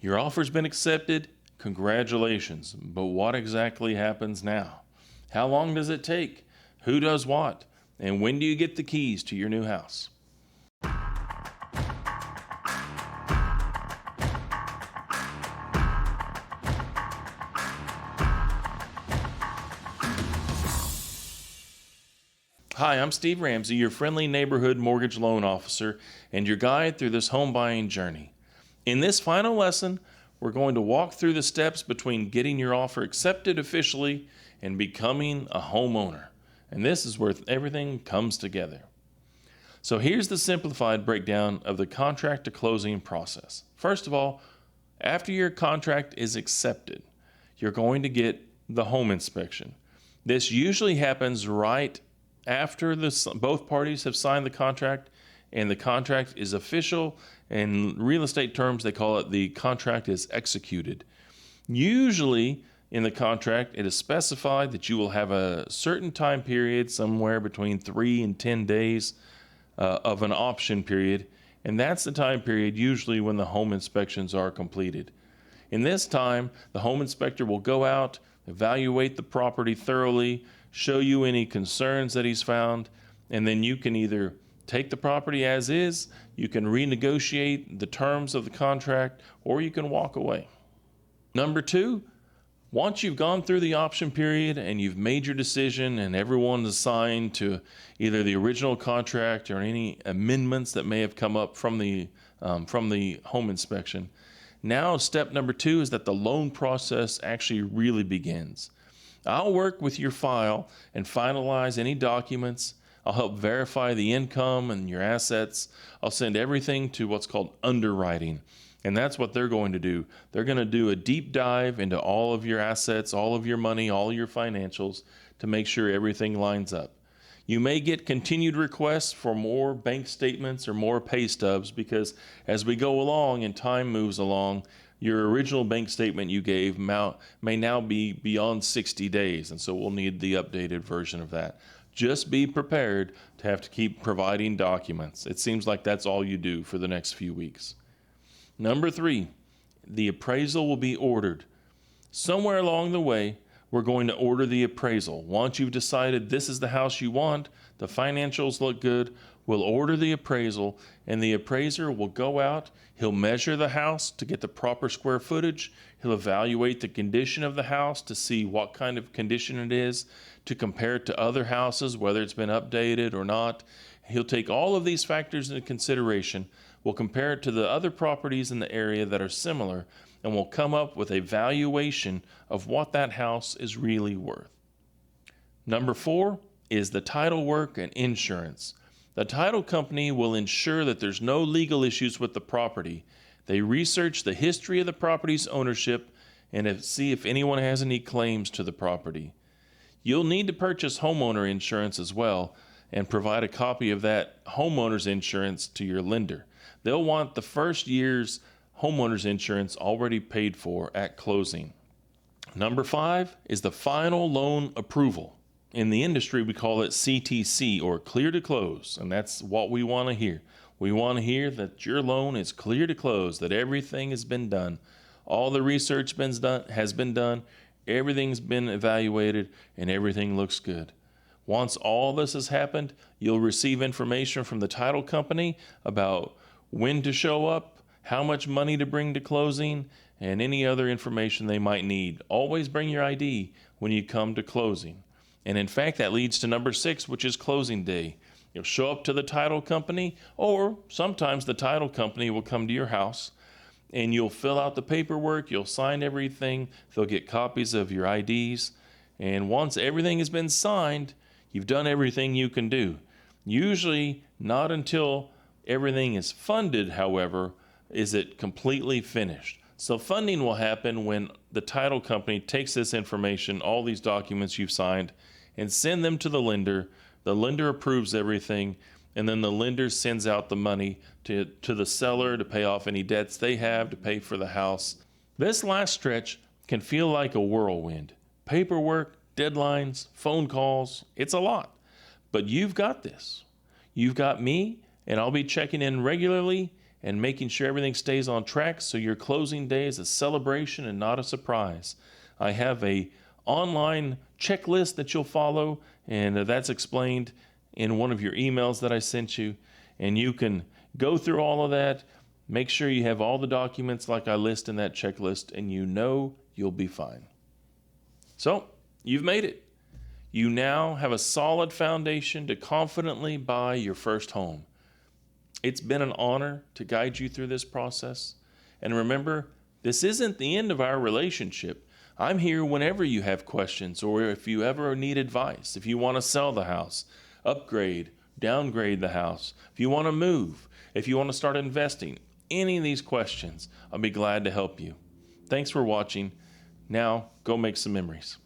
Your offer's been accepted. Congratulations. But what exactly happens now? How long does it take? Who does what? And when do you get the keys to your new house? Hi, I'm Steve Ramsey, your friendly neighborhood mortgage loan officer and your guide through this home buying journey. In this final lesson, we're going to walk through the steps between getting your offer accepted officially and becoming a homeowner. And this is where everything comes together. So here's the simplified breakdown of the contract to closing process. First of all, after your contract is accepted, you're going to get the home inspection. This usually happens right after both parties have signed the contract and the contract is official. In real estate terms, they call it the contract is executed. Usually in the contract, it is specified that you will have a certain time period, somewhere between 3 and 10 days of an option period, and that's the time period usually when the home inspections are completed. In this time, the home inspector will go out, evaluate the property thoroughly, show you any concerns that he's found, and then you can either take the property as is, you can renegotiate the terms of the contract, or you can walk away. Number 2, once you've gone through the option period and you've made your decision and everyone is signed to either the original contract or any amendments that may have come up from the home inspection, now step number 2 is that the loan process actually really begins. I'll work with your file and finalize any documents. I'll help verify the income and your assets. I'll send everything to what's called underwriting. And that's what they're going to do. They're going to do a deep dive into all of your assets, all of your money, all your financials to make sure everything lines up. You may get continued requests for more bank statements or more pay stubs because as we go along and time moves along, your original bank statement you gave may now be beyond 60 days, and so we'll need the updated version of that. Just be prepared to have to keep providing documents. It seems like that's all you do for the next few weeks. Number 3, the appraisal will be ordered. Somewhere along the way, we're going to order the appraisal. Once you've decided this is the house you want, the financials look good, we'll order the appraisal, and the appraiser will go out, he'll measure the house to get the proper square footage, he'll evaluate the condition of the house to see what kind of condition it is, to compare it to other houses, whether it's been updated or not. He'll take all of these factors into consideration, we'll compare it to the other properties in the area that are similar, and we'll come up with a valuation of what that house is really worth. Number 4 is the title work and insurance. The title company will ensure that there's no legal issues with the property. They research the history of the property's ownership and see if anyone has any claims to the property. You'll need to purchase homeowner insurance as well and provide a copy of that homeowner's insurance to your lender. They'll want the first year's homeowner's insurance already paid for at closing. Number 5 is the final loan approval. In the industry, we call it CTC, or clear to close, and that's what we want to hear. We want to hear that your loan is clear to close, that everything has been done. All the research has been done, everything's been evaluated, and everything looks good. Once all this has happened, you'll receive information from the title company about when to show up, how much money to bring to closing, and any other information they might need. Always bring your ID when you come to closing. And in fact, that leads to number 6, which is closing day. You'll show up to the title company, or sometimes the title company will come to your house, and you'll fill out the paperwork, you'll sign everything, they'll get copies of your IDs, and once everything has been signed, you've done everything you can do. Usually not until everything is funded, however, is it completely finished. So funding will happen when the title company takes this information, all these documents you've signed, and send them to the lender. The lender approves everything, and then the lender sends out the money to the seller to pay off any debts they have, to pay for the house. This last stretch can feel like a whirlwind. Paperwork, deadlines, phone calls, it's a lot. But you've got this. You've got me, and I'll be checking in regularly, and making sure everything stays on track so your closing day is a celebration and not a surprise. I have a online checklist that you'll follow, and that's explained in one of your emails that I sent you, and you can go through all of that. Make sure you have all the documents like I list in that checklist, and you know you'll be fine. So, you've made it. You now have a solid foundation to confidently buy your first home. It's been an honor to guide you through this process. And remember, this isn't the end of our relationship. I'm here whenever you have questions or if you ever need advice. If you want to sell the house, upgrade, downgrade the house, if you want to move, if you want to start investing, any of these questions, I'll be glad to help you. Thanks for watching. Now, go make some memories.